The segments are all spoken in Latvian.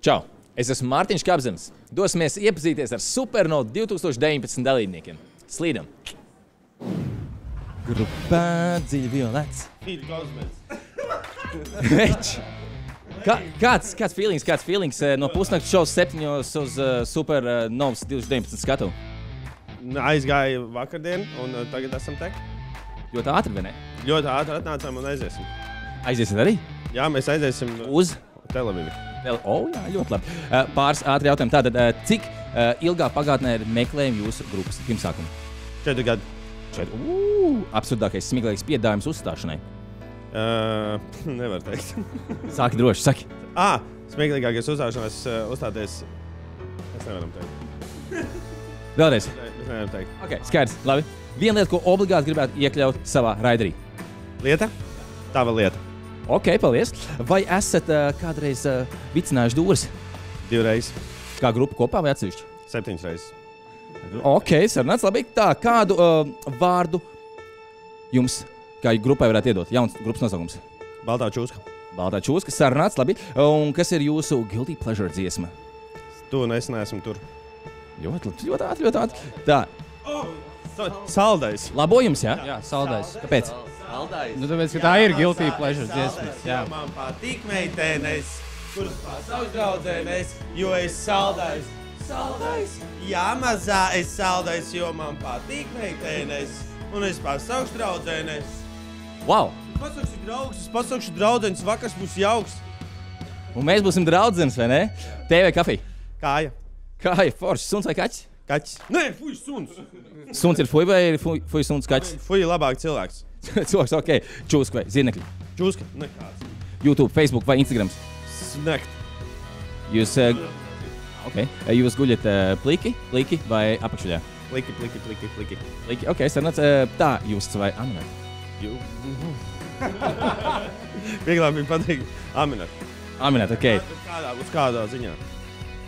Čau! Es esmu Mārtiņš Kapzems. Dosimies iepazīties ar Supernova 2019 dalībniekiem. Slīdam! Grupā dziļi violets. Feed Cosmets. Več! Kāds feelings no pusnakts šovs 7 uz Supernovas 2019 skatu? Aizgāju vakardien, un tagad esam te. Ļoti ātri, vai ne? Ļoti ātri atnācām un aiziesim. Aiziesiet arī? Jā, mēs aiziesim Uz? Tel-Avivi. Jā, ļoti labi. Pāris ātri jautājumi. Tātad, cik ilgā pagātnē ir meklējumi jūsu grupas pirmsākuma? 4 gadi. Absurdākais smieklīgais piedāvājums uzstāšanai. Nevar teikt. Saki droši, saki. Smieklīgākais uzstāties. Mēs nevaram teikt. Vēlreiz. Mēs nevaram teikt. Ok, skaidrs. Labi. Viena lieta, ko obligāti gribētu iekļaut savā raiderī. Lieta? Tava lieta. Ok, paldies. Vai esat kādreiz vicinājuši dūris? 2 reizes. Kā grupa kopā vai atsevišķi? 7 reizes. Ok, sarunāts. Labi. Tā, kādu vārdu jums, kā grupai varētu iedot? Jauns grupas nosaukums. Baltā čūska. Baltā čūska, sarunāts. Labi. Un kas ir jūsu guilty pleasure dziesma? Tu un es neesam tur. Ļoti ātri. Tā. Saldais. Labojums, jā? Jā, saldais. Kāpēc? Nu, tāpēc, ka tā ir guilty pleasure dziesmas. Jā. Man patīk meitenes, kuras pasaules draudzenes, jo es saldais. Saldais? Jā, mazā es saldais, jo man patīk meitenes, un es pasaules draudzenes. Wow! Pasaukšu draugs, es pasaukšu draudzenes, vakars būs jauks. Un mēs būsim draudzenes, vai ne? Tē vai kafija? Kāja. Kāja, forši. Suns vai kaķis? Kaķis. Nē, fuj, suns. Suns ir fuj vai ir fuj suns kaķis? Fuj, labāk cilvēks. Cilvēks, ok. Čūska vai zirnekļi? Čūska, nekāds. YouTube, Facebook vai Instagrams? Snekt. Jūs, jūs guļat pliki vai apakšļā? Pliki. Pliki, ok, sarunāts. Tā, jūs vai aminēt? Vieglāk bija pateikt aminēt. Aminēt, ok. Uz kādā ziņā?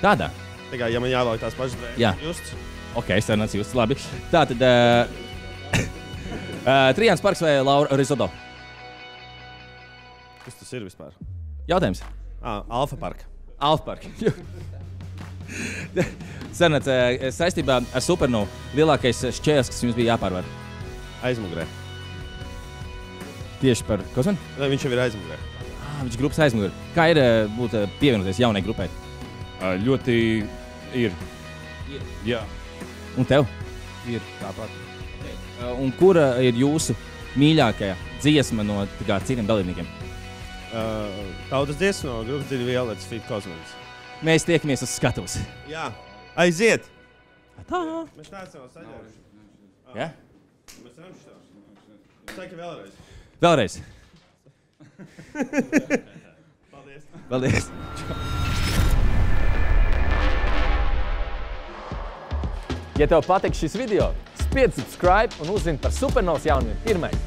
Tādā? Tikai, ja man jālauj tās pašas Jā. justs. Ok, sarunāts jūs, labi. Tātad, Trijāns Parks vai Laura Rizodo? Kas tas ir vispār? Jautājums? Alfa parka. Alfa Park. Sarunāts, saistībā ar Supernovu lielākais šķērs, kas jums bija jāpārvar? Aizmugurē. Tieši par ko zvan? Nē, viņš jau ir aizmugurē. Viņš grupas aizmugurē. Kā ir būt pievienoties jaunai grupai? Ļoti ir. Jā. Un tev? Ir tāpat. Un kura ir jūsu mīļākā dziesma no citiem dalībniekiem? Tautas dziesma no grupas Dziļi violets, Feed Cosmets. Mēs tiekamies uz skatuves. Jā. Aiziet! Tā. Mēs neesam vēl saģēruši. Ja? Mēs varam šitā. Saki vēlreiz. Vēlreiz. Paldies. Paldies. Ja tev patīk šis video, spiedz subscribe un uzzini par Supernovas jaunumiem pirmais.